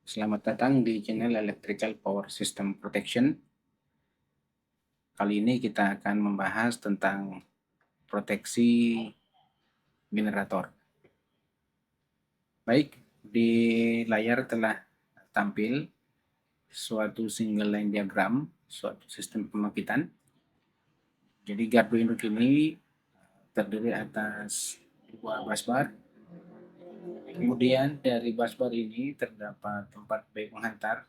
Selamat datang di channel Electrical Power System Protection. Kali ini kita akan membahas tentang proteksi generator. Baik, di layar telah tampil suatu single line diagram, suatu sistem pembangkitan. Jadi gardu induk ini terdiri atas dua busbar. Kemudian dari busbar ini terdapat 4 bayi penghantar.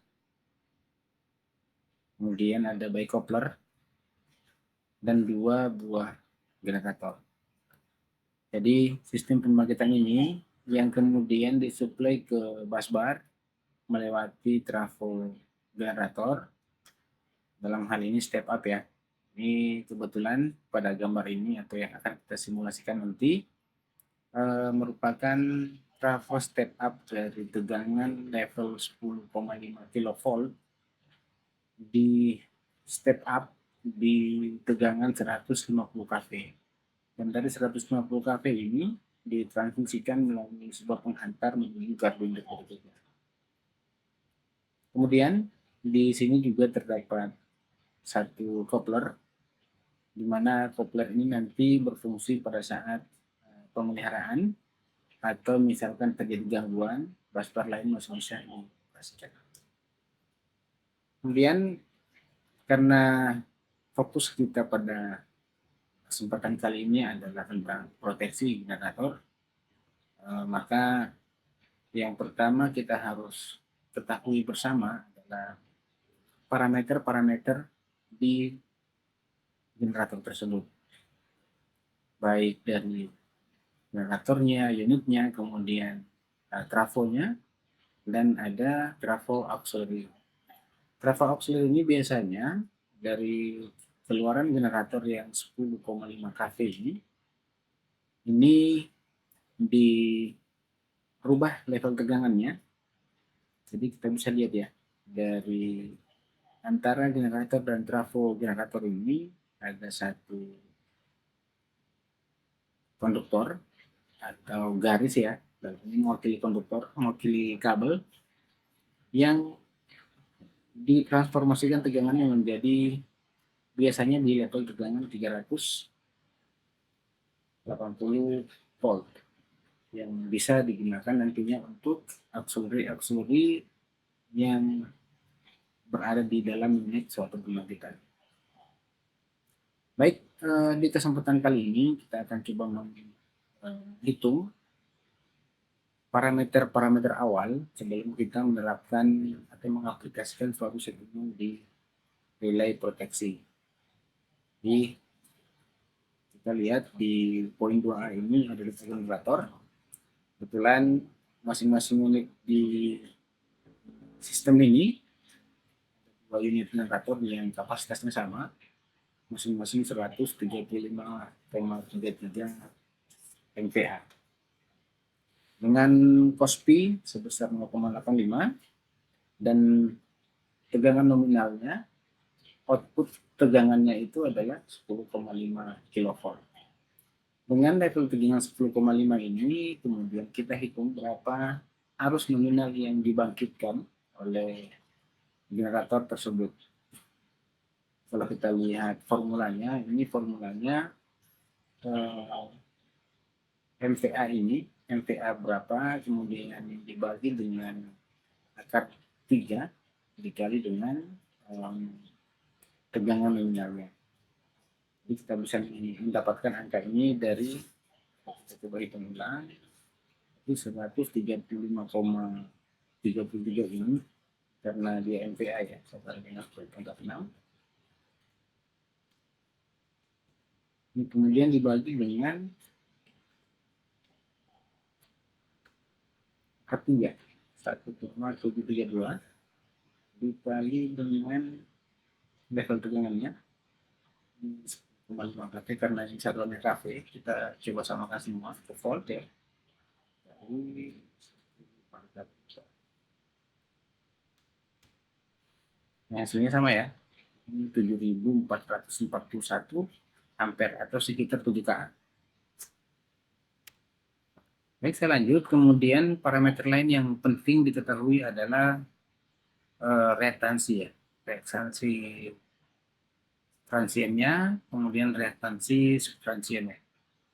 Kemudian ada bayi coupler dan 2 buah generator. Jadi sistem pembangkitan ini yang kemudian disuplai ke busbar melewati trafo generator, dalam hal ini step up ya. Ini kebetulan pada gambar ini atau yang akan kita simulasikan nanti merupakan trafo step up dari tegangan level 10,5 kV di step up di tegangan 150 kV. Dan dari 150 kV ini ditransmisikan melalui sebuah penghantar menuju gardu induk berikutnya. Kemudian di sini juga terdapat satu coupler, di mana coupler ini nanti berfungsi pada saat pemeliharaan atau misalkan terjadi gangguan, busbar lain masih bisa dioperasikan. Kemudian karena fokus kita pada kesempatan kali ini adalah tentang proteksi generator, maka yang pertama kita harus ketahui bersama adalah parameter-parameter di generator tersebut, baik dari generatornya, unitnya, kemudian trafonya, dan ada trafo auxiliary. Trafo auxiliary ini biasanya dari keluaran generator yang 10,5 kV ini dirubah level tegangannya. Jadi kita bisa lihat ya, dari antara generator dan trafo generator ini ada satu konduktor atau garis ya, dan ini mewakili konduktor, mewakili kabel yang ditransformasikan tegangannya menjadi biasanya di level tegangan 380 volt yang bisa digunakan nantinya untuk auxiliary yang berada di dalam unit suatu pembangkitan. Baik, di kesempatan kali ini kita akan coba menghitung parameter-parameter awal sebelum kita menerapkan atau mengaplikasikan suatu setting di relay proteksi. Jadi kita lihat di poin 2A ini ada generator. Kebetulan masing-masing unit di sistem ini dua unit generator yang kapasitasnya sama, masing-masing 135,33 MVA dengan COSPI sebesar 0,85 dan tegangan nominalnya, output tegangannya itu adalah 10,5 kV. Dengan level tegangan 10,5 ini kemudian kita hitung berapa arus nominal yang dibangkitkan oleh generator tersebut. Kalau kita lihat formulanya, ini formulanya MVA ini, MVA berapa, kemudian dibagi dengan akar 3 dikali dengan tegangan nominalnya. Jadi kita bisa mendapatkan angka ini dari, kita coba hitung ulang, itu 135,33 ini karena dia MVA ya, sama dengan 0,6. Ini kemudian dibagi dengan K3 1,732 dikali dengan level tegangannya 10,5 kV, karena ini satuannya kV, kita coba samakan semua ke volt ya. Jadi hasilnya sama ya, ini 7.441 ampere atau sekitar 7 kA. Baik, saya lanjut. Kemudian parameter lain yang penting diketahui adalah reaktansi ya. Reaktansi transiennya, kemudian reaktansi subtransiennya.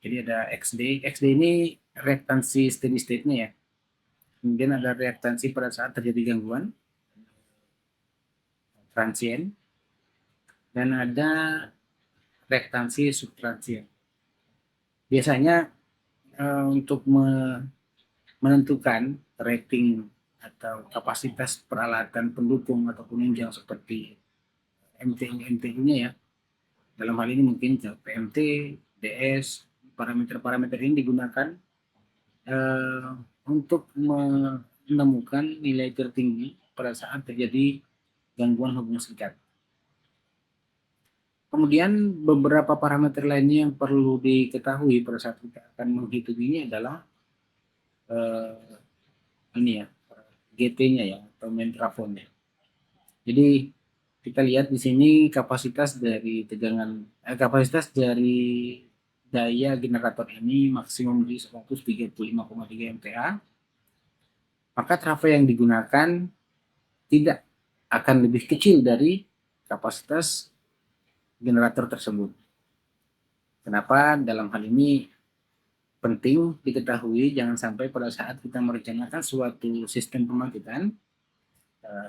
Jadi ada XD. XD ini reaktansi steady state-nya ya. Kemudian ada reaktansi pada saat terjadi gangguan transien, dan ada reaktansi subtransien. Biasanya untuk menentukan rating atau kapasitas peralatan pendukung atau penunjang seperti MTU-nya ya. Dalam hal ini mungkin PMT, DS, parameter-parameter ini digunakan eh, untuk menemukan nilai tertinggi pada saat terjadi gangguan hubungan serikat. Kemudian beberapa parameter lainnya yang perlu diketahui pada saat kita akan menghitung ini adalah eh, ini ya, GT-nya ya, atau main trafonya. Jadi kita lihat di sini kapasitas dari daya generator ini maksimum di 135,3 MPa. Maka trafo yang digunakan tidak akan lebih kecil dari kapasitas generator tersebut. Kenapa? Dalam hal ini penting diketahui, jangan sampai pada saat kita merencanakan suatu sistem pembangkitan,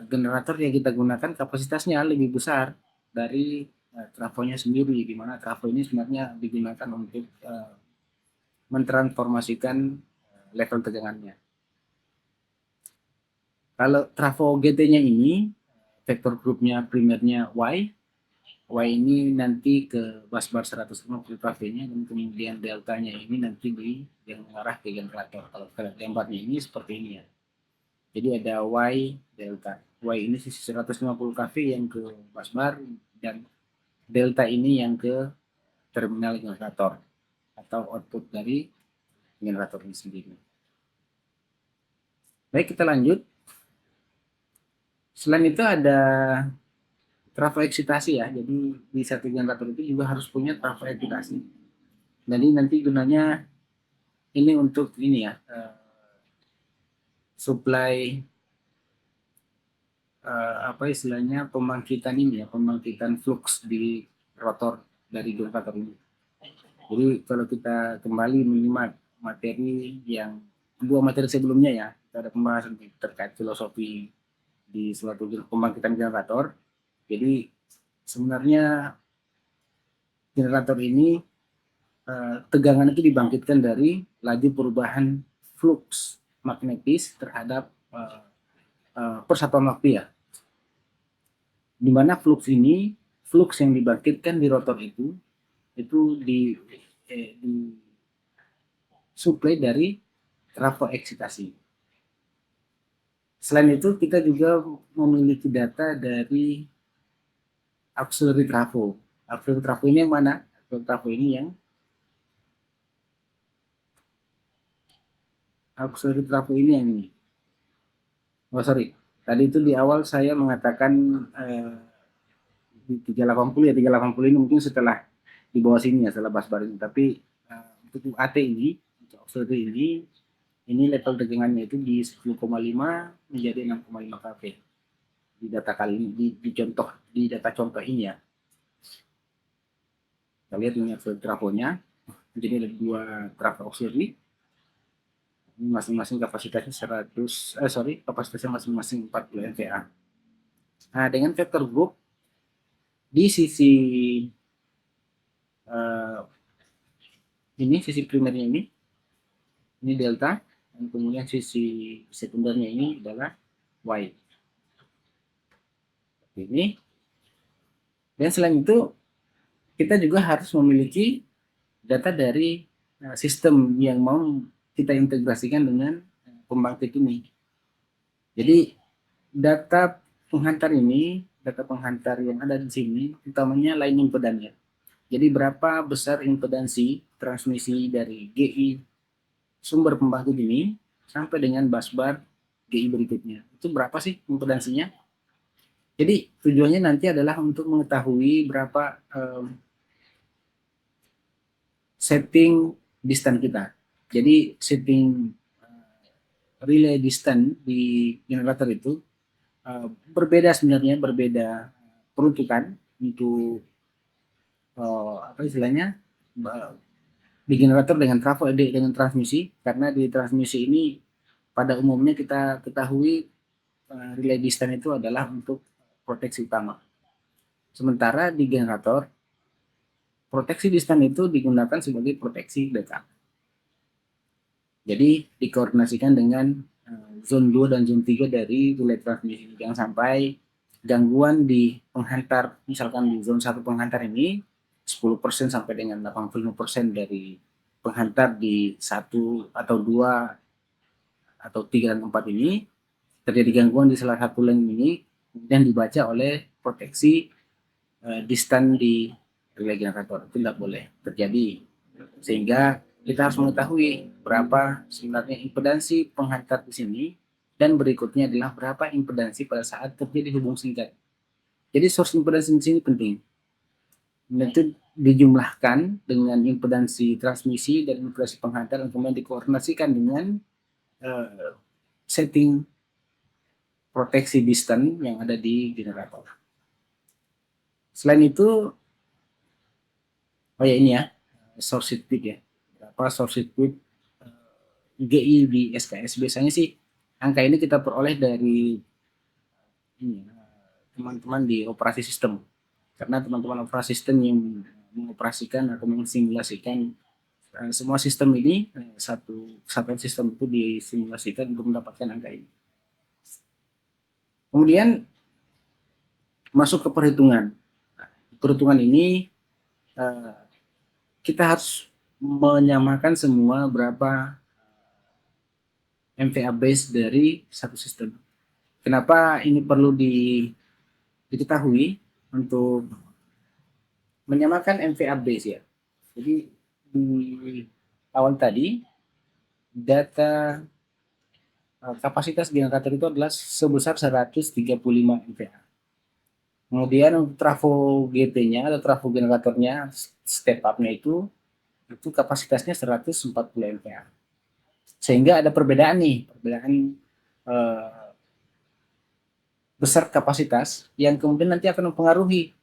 generator yang kita gunakan kapasitasnya lebih besar dari trafonya sendiri, di mana trafo ini sebenarnya digunakan untuk mentransformasikan level tegangannya. Kalau trafo GT-nya ini, vektor grupnya primernya Y, Y ini nanti ke busbar 150 kV-nya, dan kemudian deltanya ini nanti yang mengarah ke generator. Kalau tempatnya ini seperti ini ya. Jadi ada Y delta. Y ini sisi 150 kV yang ke busbar, dan delta ini yang ke terminal generator atau output dari generator ini sendiri. Baik, kita lanjut. Selain itu ada trafo eksitasi ya. Jadi di satu generator itu juga harus punya trafo eksitasi. Jadi nanti gunanya ini untuk ini ya, supply apa istilahnya, pembangkitan ini ya, pembangkitan flux di rotor dari generator ini. Jadi kalau kita kembali menyimak materi yang dua materi sebelumnya ya, kita ada pembahasan terkait filosofi di suatu pembangkitan generator. Jadi sebenarnya generator ini tegangan itu dibangkitkan dari laju perubahan flux magnetis terhadap persatuan waktu ya. Di mana flux yang dibangkitkan di rotor itu di suplai dari trafo eksitasi. Selain itu kita juga memiliki data dari auxiliary trafo. Auxiliary trafo ini yang mana? Auxiliary trafo ini yang ini. Oh sorry, tadi itu di awal saya mengatakan di 380 ya, 380 ini mungkin setelah di bawah sini ya, setelah busbar ini. Tapi untuk UAT ini, untuk auxiliary ini level tegangannya itu di 10,5 menjadi 6,5 kV di data kali ini, di data contoh ini ya. Kita lihat ini auxiliary trafonya. Jadi ada dua trafo auxiliary, masing-masing kapasitasnya kapasitasnya masing-masing 40 MVA. Nah, dengan vektor group di sisi sisi primernya ini delta, dan kemudian sisi sekundernya ini adalah Y. Ini. Dan selain itu kita juga harus memiliki data dari sistem yang mau kita integrasikan dengan pembangkit ini. Jadi data penghantar yang ada di sini utamanya line impedannya. Jadi berapa besar impedansi transmisi dari GI sumber pembangkit ini sampai dengan busbar GI berikutnya. Itu berapa sih impedansinya? Jadi tujuannya nanti adalah untuk mengetahui berapa setting distance kita. Jadi setting relay distance di generator itu berbeda sebenarnya, berbeda peruntukan untuk apa istilahnya di generator dengan trafo dengan transmisi, karena di transmisi ini pada umumnya kita ketahui relay distance itu adalah untuk proteksi utama. Sementara di generator proteksi distance itu digunakan sebagai proteksi backup. Jadi dikoordinasikan dengan zone 2 dan zone 3 dari relay transmisi. Jangan sampai gangguan di penghantar, misalkan di zone 1 penghantar ini 10% sampai dengan 85% dari penghantar di 1 atau 2 atau 3 dan 4 ini terjadi gangguan di salah satu lane ini, kemudian dibaca oleh proteksi distan di relay generator. Itu tidak boleh terjadi. Sehingga kita harus mengetahui berapa sebenarnya impedansi penghantar di sini, dan berikutnya adalah berapa impedansi pada saat terjadi hubung singkat. Jadi source impedansi di sini penting. Dan itu dijumlahkan dengan impedansi transmisi dan impedansi penghantar, dan kemudian dikoordinasikan dengan setting proteksi distance yang ada di generator. Selain itu, oh ya ini ya, source circuit ya. Berapa source circuit GI di SKS? Biasanya sih angka ini kita peroleh dari teman-teman di operasi sistem. Karena teman-teman operasi sistem yang mengoperasikan atau mensimulasikan semua sistem ini, satu kesatuan sistem itu disimulasikan untuk mendapatkan angka ini. Kemudian masuk ke perhitungan. Perhitungan ini kita harus menyamakan semua berapa MVA base dari satu sistem. Kenapa ini perlu diketahui? Untuk menyamakan MVA base ya. Jadi di awal tadi data kapasitas generator itu adalah sebesar 135 MVA. Kemudian untuk trafo GT-nya atau trafo generatornya step up-nya itu kapasitasnya 140 MVA. Sehingga ada perbedaan nih, perbedaan besar kapasitas yang kemudian nanti akan mempengaruhi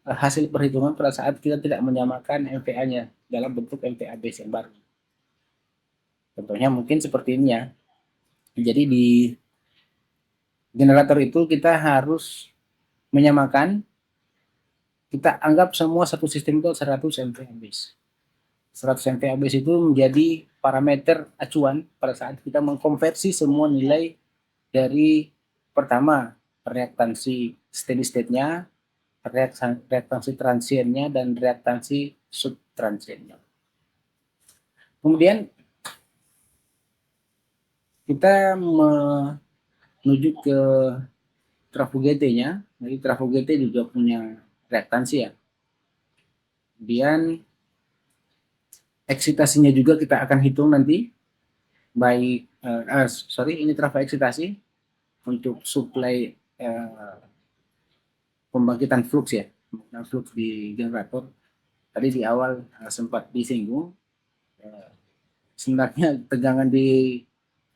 hasil perhitungan pada saat kita tidak menyamakan MVA-nya dalam bentuk MVA base yang baru. Contohnya mungkin seperti ini ya. Jadi di generator itu kita harus menyamakan, kita anggap semua satu sistem itu 100 MVA base. 100 MVA base itu menjadi parameter acuan pada saat kita mengkonversi semua nilai dari pertama reaktansi steady state-nya, reaktansi transiennya, dan reaktansi subtransiennya. Kemudian kita menuju ke trafo GT-nya. Jadi trafo GT juga punya reaktansi ya. Kemudian eksitasinya juga kita akan hitung nanti. Baik, ini trafo eksitasi untuk suplai pembangkitan flux ya, flux di generator. Tadi di awal sempat disinggung, sebenarnya tegangan di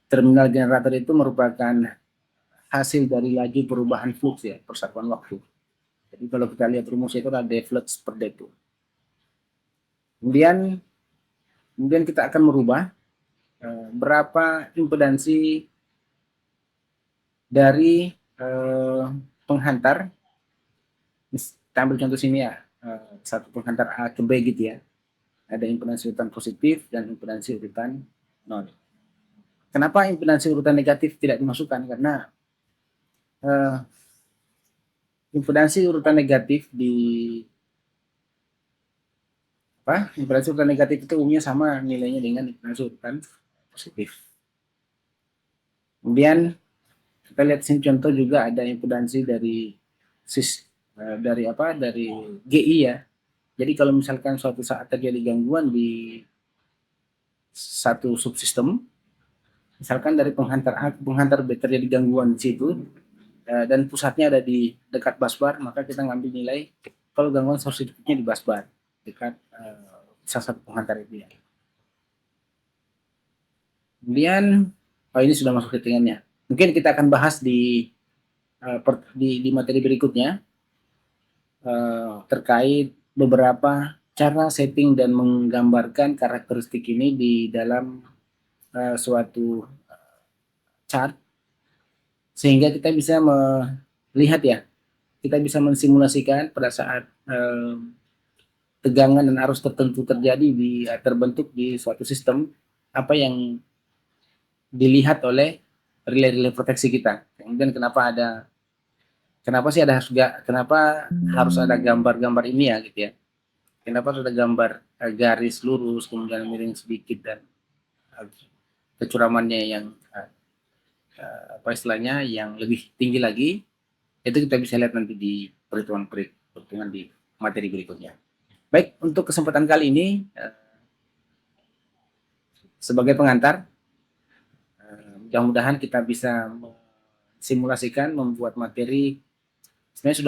terminal generator itu merupakan hasil dari laju perubahan flux ya, persatuan waktu. Jadi kalau kita lihat rumus itu ada flux per detu. Kemudian kita akan merubah berapa impedansi dari penghantar. Kita ambil contoh sini ya, satu penghantar A ke B gitu ya. Ada impedansi urutan positif dan impedansi urutan nol. Kenapa impedansi urutan negatif tidak dimasukkan? Karena impedansi urutan negatif impedansi urutan negatif itu umumnya sama nilainya dengan impedansi urutan positif. Kemudian kita lihat sini contoh juga ada impedansi dari GI ya. Jadi kalau misalkan suatu saat terjadi gangguan di satu subsistem, misalkan dari penghantar A ke penghantar B terjadi gangguan di situ, dan pusatnya ada di dekat busbar, maka kita ngambil nilai kalau gangguan source circuitnya di busbar dekat salah satu penghantar itu ya. Kemudian, oh ini sudah masuk settingannya. Mungkin kita akan bahas di materi berikutnya terkait beberapa cara setting dan menggambarkan karakteristik ini di dalam suatu chart, sehingga kita bisa melihat ya, kita bisa mensimulasikan pada saat tegangan dan arus tertentu terjadi terbentuk di suatu sistem, apa yang dilihat oleh relay-relay proteksi kita. Kemudian kenapa harus ada gambar-gambar ini ya gitu ya. Kenapa harus ada gambar garis lurus, kemudian miring sedikit dan uh, kecuramannya yang apa istilahnya yang lebih tinggi lagi, itu kita bisa lihat nanti di perhitungan di materi berikutnya. Baik, untuk kesempatan kali ini sebagai pengantar, mudah-mudahan kita bisa simulasikan membuat materi sebenarnya sudah